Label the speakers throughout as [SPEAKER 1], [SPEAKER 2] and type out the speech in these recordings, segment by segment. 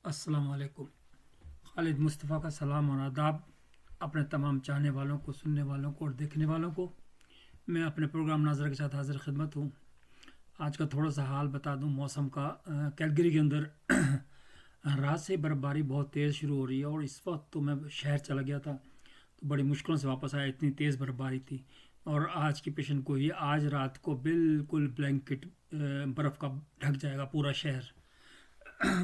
[SPEAKER 1] अस्सलाम वालेकुम। खालिद मुस्तफ़ा का सलाम और आदाब अपने तमाम चाहने वालों को, सुनने वालों को और देखने वालों को। मैं अपने प्रोग्राम नाज़र के साथ हाज़िर खिदमत हूँ। आज का थोड़ा सा हाल बता दूँ मौसम का। कैलगरी के अंदर रात से बर्फ़बारी बहुत तेज़ शुरू हो रही है और इस वक्त तो मैं शहर चला गया था तो बड़ी मुश्किलों से वापस आया, इतनी तेज़ बर्फ़बारी थी। और आज की पेशन को ही आज रात को बिल्कुल ब्लैंकेट बर्फ़ का ढक जाएगा पूरा शहर।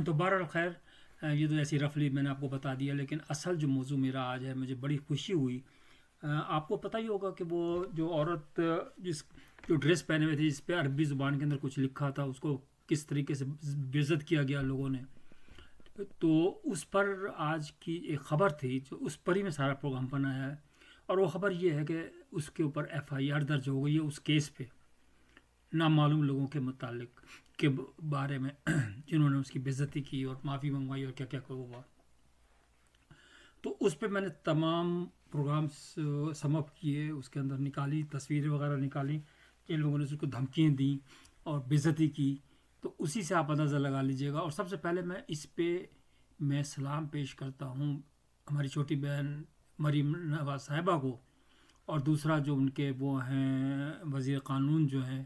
[SPEAKER 1] तो बहरहाल खैर, ये तो ऐसी रफली मैंने आपको बता दिया, लेकिन असल जो मौजू मेरा आज है, मुझे बड़ी खुशी हुई। आपको पता ही होगा कि वो जो औरत जिस जो ड्रेस पहने हुए थी जिस पे अरबी ज़ुबान के अंदर कुछ लिखा था, उसको किस तरीके से बेइज्जत किया गया लोगों ने। तो उस पर आज की एक ख़बर थी, जो उस पर ही मैं सारा प्रोग्राम बनाया है। और वो ख़बर ये है कि उसके ऊपर एफआईआर दर्ज हो गई है उस केस पे, नामालूम लोगों के मुतालिक के बारे में जिन्होंने उसकी बेइज्जती की और माफ़ी मंगवाई और क्या क्या हुआ। तो उस पर मैंने तमाम प्रोग्राम्स समअप किए, उसके अंदर निकाली तस्वीरें वगैरह निकाली, जिन लोगों ने उसको धमकियाँ दी और बेइज्जती की। तो उसी से आप अंदाज़ा लगा लीजिएगा। और सबसे पहले मैं सलाम पेश करता हूँ हमारी छोटी बहन मरीम नवाज साहिबा को, और दूसरा जो उनके वो हैं वज़ीर क़ानून जो हैं,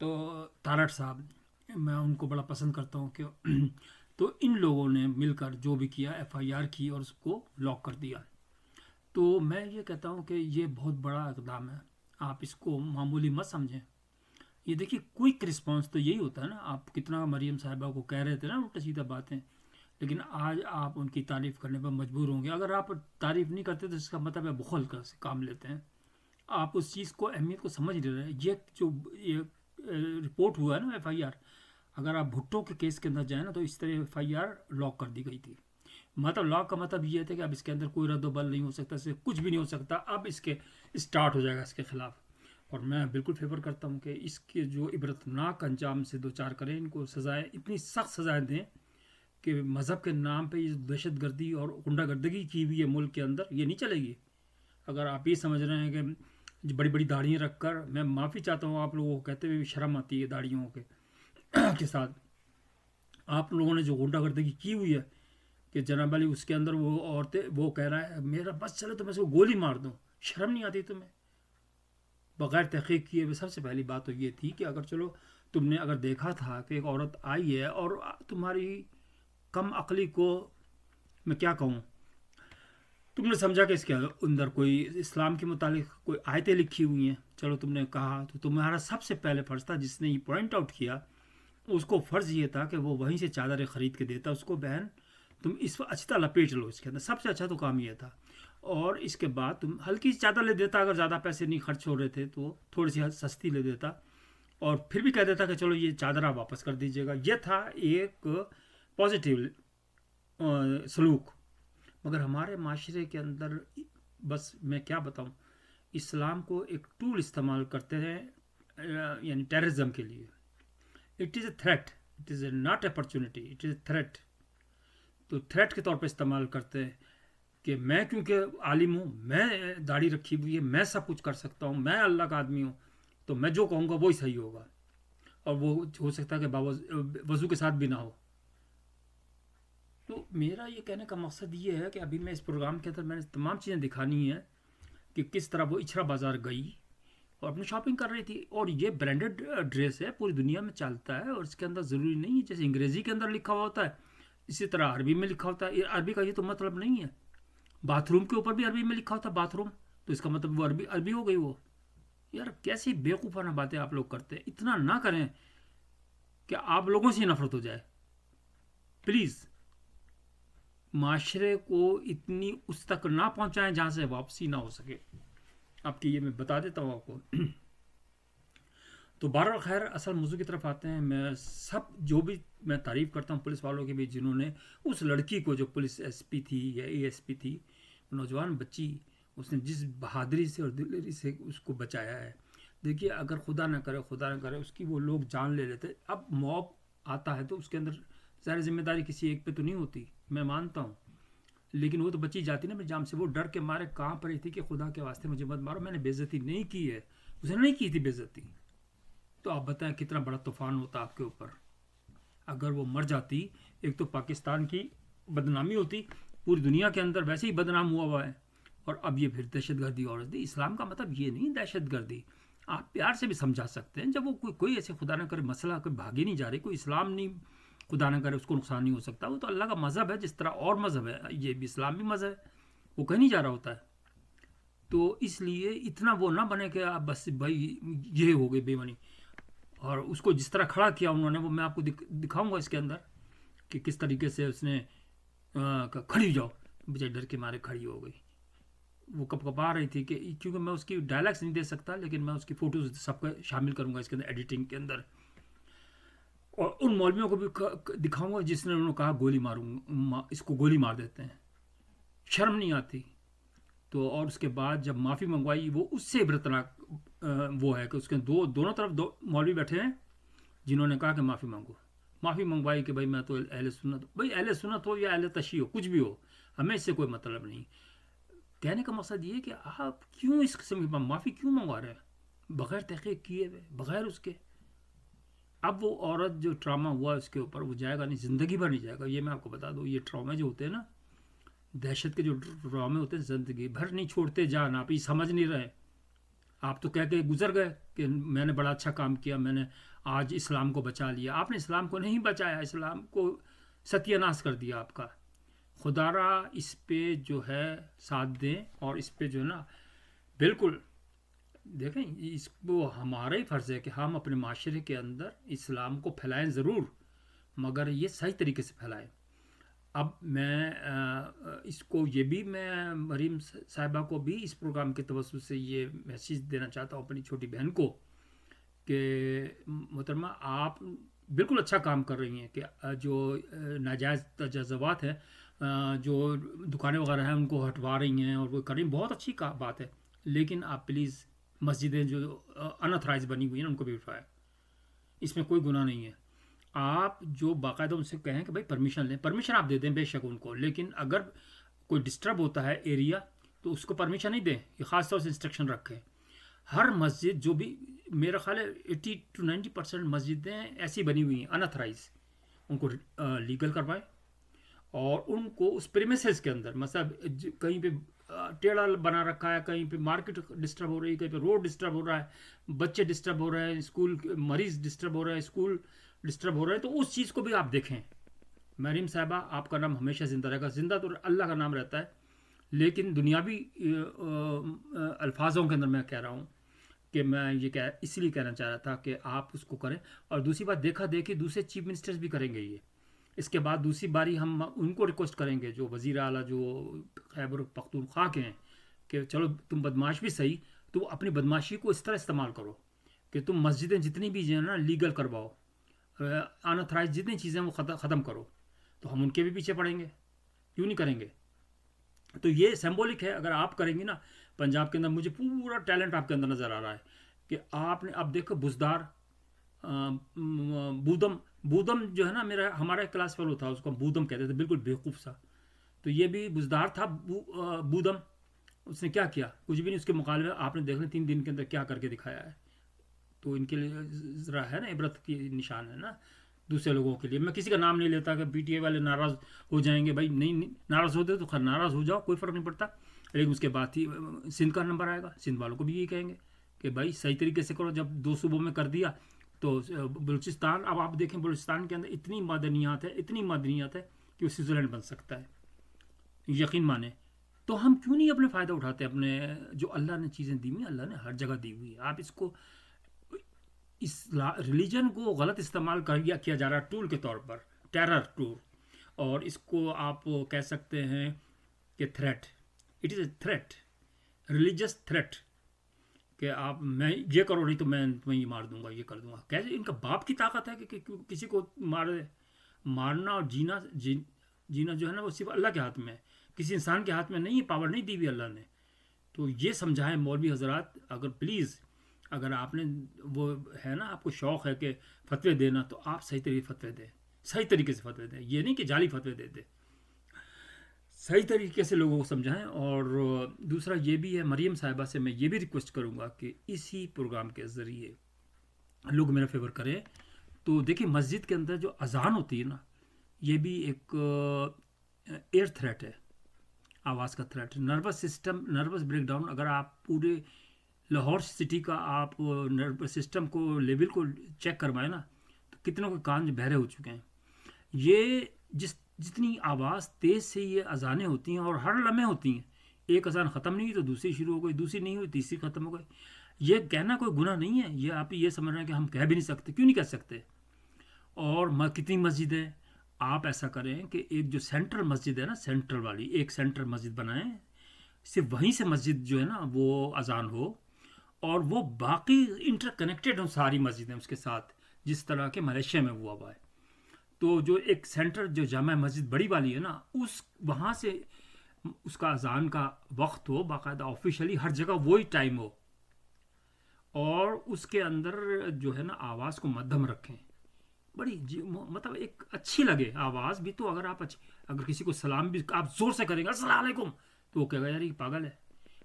[SPEAKER 1] तो तारड़ साहब, मैं उनको बड़ा पसंद करता हूँ कि तो इन लोगों ने मिलकर जो भी किया, एफआईआर की और उसको लॉक कर दिया। तो मैं ये कहता हूँ कि ये बहुत बड़ा इक़दाम है, आप इसको मामूली मत समझें। ये देखिए, क्विक रिस्पांस तो यही होता है ना। आप कितना मरीम साहिबा को कह रहे थे ना उल्टा सीधा बातें, लेकिन आज आप उनकी तारीफ़ करने पर मजबूर होंगे। अगर आप तारीफ़ नहीं करते तो इसका मतलब है बुखल कर से काम लेते हैं, आप उस चीज़ को अहमियत को समझ नहीं रहे। ये रिपोर्ट हुआ है ना, एफआईआर, अगर आप भुट्टो के केस के अंदर जाए ना, तो इस तरह एफआईआर लॉक कर दी गई थी। मतलब लॉक का मतलब ये था कि अब इसके अंदर कोई रद्दोबल नहीं हो सकता, इससे कुछ भी नहीं हो सकता, अब इसके स्टार्ट हो जाएगा इसके खिलाफ। और मैं बिल्कुल फेवर करता हूँ कि इसके जो इबरतनाक अंजाम से दो चार करें, इनको सज़ाएँ, इतनी सख्त सज़ाएँ दें कि मज़हब के नाम पे ये दहशत गर्दी और गुंडागर्दगी की हुई है मुल्क के अंदर, ये नहीं चलेगी। अगर आप ये समझ रहे हैं कि बड़ी बड़ी दाढ़ियाँ रख कर, मैं माफ़ी चाहता हूँ आप लोगों को कहते हुए भी शर्म आती है दाढ़ियों के साथ आप लोगों ने जो गुंडागर्दगी की हुई है कि जनाब अली उसके अंदर वो औरतें, वो कह रहा है मेरा बस चले तो मैं उसको गोली मार दूँ, शर्म नहीं आती तुम्हें? बग़ैर तहक़ीक़ किए हुए। सबसे पहली बात तो ये थी कि अगर चलो तुमने अगर देखा था कि एक औरत आई है और तुम्हारी कम अकली को मैं क्या कहूँ, तुमने समझा कि इसके अंदर कोई इस्लाम के मुतालिक कोई आयतें लिखी हुई हैं, चलो तुमने कहा, तो तुम्हारा सबसे पहले फ़र्ज़ था, जिसने ये पॉइंट आउट किया उसको फ़र्ज़ ये था कि वो वहीं से चादरें ख़रीद के देता उसको, बहन तुम इस पर अच्छी तरह लपेट लो इसके अंदर, सबसे अच्छा तो काम ये था। और इसके बाद तुम हल्की सी चादर ले देता, अगर ज़्यादा पैसे नहीं खर्च हो रहे थे तो थोड़ी सी सस्ती ले देता, और फिर भी कह देता कि चलो ये चादर आप वापस कर दीजिएगा। यह था एक पॉजिटिव सलूक। मगर हमारे माशरे के अंदर, बस मैं क्या बताऊँ, इस्लाम को एक टूल इस्तेमाल करते हैं, यानी टेररिज्म के लिए। It is a threat, it is not opportunity, it is a threat. तो थ्रेट के तौर पे इस्तेमाल करते हैं कि मैं क्योंकि आलिम हूँ, मैं दाढ़ी रखी हुई है, मैं सब कुछ कर सकता हूँ, मैं अल्लाह का आदमी हूँ, तो मैं जो कहूँगा वही सही होगा। और वो हो सकता है कि वज़ू के साथ भी ना हो। तो मेरा ये कहने का मकसद ये है कि अभी मैं इस प्रोग्राम के अंदर मैंने तमाम चीज़ें दिखानी है कि किस तरह वो इछरा बाज़ार गई और अपनी शॉपिंग कर रही थी। और ये ब्रांडेड ड्रेस है, पूरी दुनिया में चलता है, और इसके अंदर ज़रूरी नहीं है जैसे अंग्रेज़ी के अंदर लिखा हुआ होता है इसी तरह अरबी में लिखा होता है। ये अरबी का ये तो मतलब नहीं है, बाथरूम के ऊपर भी अरबी में लिखा होता है बाथरूम, तो इसका मतलब वो अरबी अरबी हो गई वो। यार कैसी बेवकूफ़ाना बातें आप लोग करते हैं, इतना ना करें कि आप लोगों से नफरत हो जाए प्लीज़। माशरे को इतनी उस तक ना पहुंचाएं जहां से वापसी ना हो सके, आपकी ये मैं बता देता हूँ आपको। तो बहरहाल खैर, असल मौजू की तरफ आते हैं। जो भी मैं तारीफ़ करता हूँ पुलिस वालों की भी, जिन्होंने उस लड़की को, जो पुलिस एसपी थी या एएसपी थी, नौजवान बच्ची, उसने जिस बहादुरी से और दिलेरी से उसको बचाया है। देखिए, अगर खुदा ना करे उसकी वो लोग जान ले लेते। अब मॉब आता है तो उसके अंदर ज़ाहिर जिम्मेदारी किसी एक पे तो नहीं होती, मैं मानता हूँ, लेकिन वो तो बच्ची जाती ना मेरे जाम से। वो डर के मारे कहाँ पर ही थी कि खुदा के वास्ते मुझे मत मारो, मैंने बेइज्जती नहीं की है, उसने नहीं की थी बेइज्जती। तो आप बताएं कितना बड़ा तूफान होता आपके ऊपर अगर वो मर जाती, एक तो पाकिस्तान की बदनामी होती, पूरी दुनिया के अंदर वैसे ही बदनाम हुआ है, और अब ये फिर दहशतगर्दी और दी। इस्लाम का मतलब ये नहीं दहशतगर्दी, आप प्यार से भी समझा सकते हैं। जब वो कोई ऐसे खुदा न करे मसला कोई भागी नहीं जा रही, कोई इस्लाम नहीं, खुदा न करे उसको नुकसान नहीं हो सकता, वो तो अल्लाह का मज़हब है, जिस तरह और मज़हब है, ये भी इस्लाम भी मज़हब है, वो कहीं नहीं जा रहा होता है। तो इसलिए इतना वो ना बने कि आप बस भाई ये हो गई बेईमानी। और उसको जिस तरह खड़ा किया उन्होंने, वो मैं आपको दिखाऊंगा इसके अंदर कि किस तरीके से उसने खड़ी हो जाओ, बेचारी डर के मारे खड़ी हो गई। वो कपकपा रही थी कि, क्योंकि मैं उसकी डायलॉग्स नहीं दे सकता, लेकिन मैं उसकी फ़ोटोज़ सबको शामिल करूँगा इसके अंदर एडिटिंग के अंदर। और उन मौलवियों को भी दिखाऊंगा जिसने उन्होंने कहा गोली मारूंगा, इसको गोली मार देते हैं, शर्म नहीं आती। तो और उसके बाद जब माफ़ी मंगवाई, वो उससे इबरतनाक वो है कि उसके दोनों तरफ दो मौलवी बैठे हैं जिन्होंने कहा कि माफ़ी मांगो। माफ़ी मंगवाई कि भाई मैं तो अहले सुन्नत, भाई अहले सुन्नत हो या अहले तशी हो, कुछ भी हो, हमें इससे कोई मतलब नहीं। कहने का मकसद ये कि आप क्यों इस किस्म की माफ़ी क्यों मंगवा रहे हैं बग़ैर तहक़ीक़ किए हुए, बग़ैर उसके। अब वो औरत जो ट्रामा हुआ उसके ऊपर, वो जाएगा नहीं, ज़िंदगी भर नहीं जाएगा। ये मैं आपको बता दूँ, ये ट्रामे जो होते हैं ना, दहशत के जो ड्रामे होते हैं, ज़िंदगी भर नहीं छोड़ते जान। आप ये समझ नहीं रहे, आप तो कह के गुजर गए कि मैंने बड़ा अच्छा काम किया, मैंने आज इस्लाम को बचा लिया। आपने इस्लाम को नहीं बचाया, इस्लाम को सत्यानाश कर दिया आपका। खुदारा इस पे जो है साथ दें, और इस पे जो है ना बिल्कुल देखें, इसको हमारा ही फ़र्ज़ है कि हम अपने माशरे के अंदर इस्लाम को फैलाएं ज़रूर, मगर ये सही तरीके से फैलाएं। अब मैं इसको ये भी मैं मरीम साहिबा को भी इस प्रोग्राम के तवज्जुह से ये मैसेज देना चाहता हूँ अपनी छोटी बहन को कि मोहतरमा आप बिल्कुल अच्छा काम कर रही हैं कि जो नाजायज़ तजाज़ुबात हैं, जो दुकानें वगैरह हैं उनको हटवा रही हैं और वो कर रही हैं, बहुत अच्छी बात है। लेकिन आप प्लीज़ मस्जिदें जो अनऑथराइज बनी हुई हैं उनको भी उठवाएं, इसमें कोई गुनाह नहीं है। आप जो बाकायदा उनसे कहें कि भाई परमिशन लें, परमिशन आप दे दें बेशक उनको, लेकिन अगर कोई डिस्टर्ब होता है एरिया तो उसको परमिशन नहीं दें। ये ख़ास तौर से इंस्ट्रक्शन रखें। हर मस्जिद जो भी, मेरा ख्याल है 80 to 90% मस्जिदें ऐसी बनी हुई हैं अनऑथराइज, उनको लीगल करवाएं और उनको उस प्रीमिसेस के अंदर, मतलब कहीं पे टेढ़ा बना रखा है, कहीं पे मार्केट डिस्टर्ब हो रही है, कहीं पे रोड डिस्टर्ब हो रहा है, बच्चे डिस्टर्ब हो रहे हैं, स्कूल मरीज डिस्टर्ब हो रहा है, स्कूल डिस्टर्ब हो रहा है, तो उस चीज़ को भी आप देखें। मरीम साहिबा, आपका नाम हमेशा ज़िंदा रहेगा। ज़िंदा तो अल्लाह का नाम रहता है, लेकिन दुनियावी अल्फाजों के अंदर मैं कह रहा हूँ कि मैं ये इसलिए कहना चाह रहा था कि आप उसको करें। और दूसरी बात, देखा देखी दूसरे चीफ मिनिस्टर्स भी करेंगे ये। इसके बाद दूसरी बारी हम उनको रिक्वेस्ट करेंगे, जो वज़ीर आला जो खैबर पख्तूनख्वा के हैं, कि चलो तुम बदमाश भी सही, तो अपनी बदमाशी को इस तरह इस्तेमाल करो कि तुम मस्जिदें जितनी भी जो है ना लीगल करवाओ, अनऑथराइज जितनी चीज़ें वो ख़त्म करो। तो हम उनके भी पीछे पड़ेंगे, क्यों नहीं करेंगे। तो ये सिंबॉलिक है, अगर आप करेंगे ना। पंजाब के अंदर मुझे पूरा टैलेंट आपके अंदर नज़र आ रहा है कि आपने, अब देखो बुजदार, बूदम, बूदम जो है ना, हमारा एक क्लास फेलो था, उसको बूदम कहते थे, बिल्कुल बेवकूफ़ सा। तो ये भी बुजदार था, बूदम। उसने क्या किया, कुछ भी नहीं। उसके मुकाबले आपने देख लें 3 दिन के अंदर क्या करके दिखाया है। तो इनके लिए ज़रा है ना, इबरत की निशान है ना दूसरे लोगों के लिए। मैं किसी का नाम नहीं लेता कि पीटीआई वाले नाराज़ हो जाएंगे, भाई नहीं नाराज़ होते तो खैर नाराज़ हो जाओ, कोई फ़र्क नहीं पड़ता। लेकिन उसके बाद ही सिंध का नंबर आएगा, सिंध वालों को भी यही कहेंगे कि भाई सही तरीके से करो। जब 2 सूबों में कर दिया तो बलूचिस्तान, अब आप देखें बलूचिस्तान के अंदर इतनी मदनियात है, इतनी मदनियात है कि वो स्विट्ज़रलैंड बन सकता है, यकीन माने। तो हम क्यों नहीं अपने फ़ायदा उठाते, अपने जो अल्लाह ने चीज़ें दी हुई, अल्लाह ने हर जगह दी हुई है। आप इसको, इस रिलीजन को गलत इस्तेमाल किया जा रहा है टूल के तौर पर, टेरर टूल। और इसको आप कह सकते हैं कि threat, it is a threat, religious threat, कि आप मैं ये करो नहीं तो मैं तुम्हें ये मार दूंगा, ये कर दूंगा। कैसे इनका बाप की ताकत है कि किसी को मारना और जीना जो है ना, वो सिर्फ अल्लाह के हाथ में है, किसी इंसान के हाथ में नहीं है। पावर नहीं दी हुई अल्लाह ने। तो ये समझाएं मौलवी हजरात, अगर प्लीज़, अगर आपने वो है ना, आपको शौक़ है कि फतवे देना, तो आप सही तरीके फतवे दें, सही तरीके से फतवे दें। ये नहीं कि जाली फतवे दे दे, सही तरीके से लोगों को समझाएं। और दूसरा ये भी है, मरीम साहिबा से मैं ये भी रिक्वेस्ट करूँगा कि इसी प्रोग्राम के ज़रिए लोग मेरा फेवर करें, تو دیکھیے مسجد کے اندر جو اذان ہوتی ہے نا، یہ بھی ایک ایئر تھریٹ ہے، آواز کا تھریٹ ہے. نروس بریک ڈاؤن، اگر آپ پورے لاہور سٹی کا آپ نروس سسٹم کو لیول کو چیک کروائیں نا، تو کتنوں کے کان بہرے ہو چکے ہیں. یہ جتنی آواز تیز سے یہ اذانیں ہوتی ہیں اور ہر لمحے ہوتی ہیں، ایک اذان ختم نہیں ہوئی تو دوسری شروع ہو گئی، دوسری نہیں ہوئی تیسری ختم ہو گئی. یہ کہنا کوئی گناہ نہیں ہے، یہ آپ یہ سمجھ رہے ہیں کہ ہم کہہ بھی نہیں سکتے. کیوں نہیں کہہ سکتے؟ اور کتنی مسجد ہے، آپ ایسا کریں کہ ایک جو سینٹرل مسجد ہے نا، سینٹرل والی ایک سینٹرل مسجد بنائیں، صرف وہیں سے مسجد جو ہے نا وہ اذان ہو، اور وہ باقی انٹر کنیکٹڈ ہوں ساری مسجدیں اس کے ساتھ، جس طرح کے ملیشیا میں ہوا ہے. تو جو ایک سینٹر جو جامع مسجد بڑی والی ہے نا، وہاں سے اس کا اذان کا وقت ہو باقاعدہ آفیشلی، ہر جگہ وہی ٹائم ہو، اور اس کے اندر جو ہے نا آواز کو مدھم رکھیں، بڑی مطلب ایک اچھی لگے آواز بھی. تو اگر کسی کو سلام بھی آپ زور سے کریں گے السلام علیکم، تو وہ کہے گا یار یہ پاگل ہے.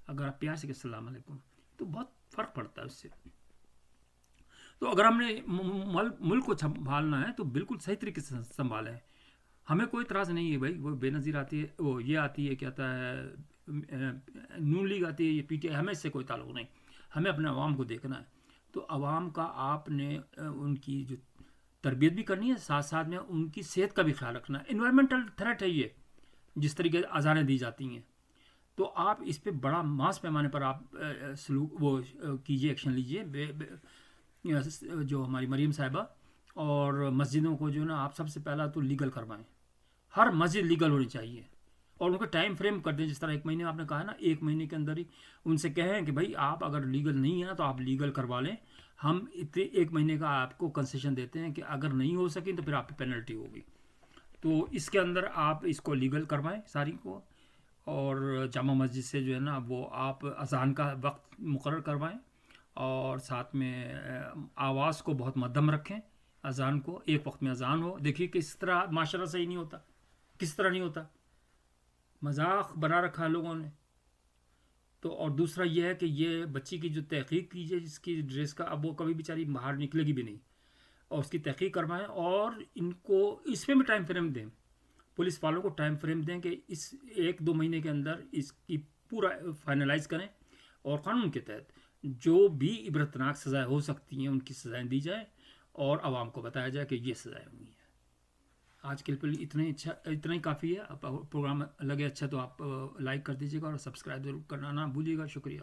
[SPEAKER 1] اگر آپ پیار سے کہ السلام علیکم، تو بہت فرق پڑتا ہے اس سے. تو اگر ہم نے ملک کو سنبھالنا ہے تو بالکل صحیح طریقے سے سنبھالیں. ہمیں کوئی اعتراض نہیں ہے بھائی، وہ بے نظیر آتی ہے، وہ یہ آتی ہے، کیا آتا ہے، نون لیگ آتی ہے، یہ پی ٹی آئی، ہمیں اس سے کوئی تعلق نہیں. ہمیں اپنے عوام کو دیکھنا ہے. تو عوام کا آپ نے ان کی جو تربیت بھی کرنی ہے، ساتھ ساتھ میں ان کی صحت کا بھی خیال رکھنا ہے. انوائرمنٹل تھریٹ ہے یہ، جس طریقے سے اذانیں دی جاتی ہیں. تو آپ اس پہ بڑا ماس پیمانے پر آپ سلوک وہ کیجیے، ایکشن لیجیے. جو ہماری مریم صاحبہ اور مسجدوں کو جو ہے نا آپ سب سے پہلا تو لیگل کروائیں. ہر مسجد لیگل ہونی چاہیے، اور ان کو ٹائم فریم کر دیں. جس طرح 1 مہینے آپ نے کہا ہے نا، 1 مہینے کے اندر ہی ان سے کہیں کہ بھائی آپ اگر لیگل نہیں ہے نا تو آپ لیگل کروا لیں، ہم 1 مہینے کا آپ کو کنسیشن دیتے ہیں کہ اگر نہیں ہو سکی تو پھر آپ پہ پینلٹی ہوگی. تو اس کے اندر آپ اس کو لیگل کروائیں ساری کو، اور جامع مسجد سے جو ہے نا وہ آپ اذان کا وقت مقرر کروائیں، اور ساتھ میں آواز کو بہت مدھم رکھیں. اذان کو ایک وقت میں اذان ہو. دیکھیے کس طرح معاشرہ صحیح نہیں ہوتا، کس طرح نہیں ہوتا، مذاق بنا رکھا ہے لوگوں نے. تو اور دوسرا یہ ہے کہ یہ بچی کی جو تحقیق کیجیے، جس کی ڈریس کا، اب وہ کبھی بیچاری باہر نکلے گی بھی نہیں، اور اس کی تحقیق کروائیں. اور ان کو اس میں بھی ٹائم فریم دیں، پولیس والوں کو ٹائم فریم دیں کہ اس 1-2 مہینے کے اندر اس کی پورا فائنلائز کریں، اور قانون کے تحت جو بھی عبرتناک سزائیں ہو سکتی ہیں ان کی سزائیں دی جائیں، اور عوام کو بتایا جائے کہ یہ سزائیں ہوئی ہیں. آج کے لیے اتنا ہی کافی ہے. پروگرام لگے اچھا تو آپ لائک کر دیجیے گا، اور سبسکرائب ضرور کرنا نہ بھولیے گا. شکریہ.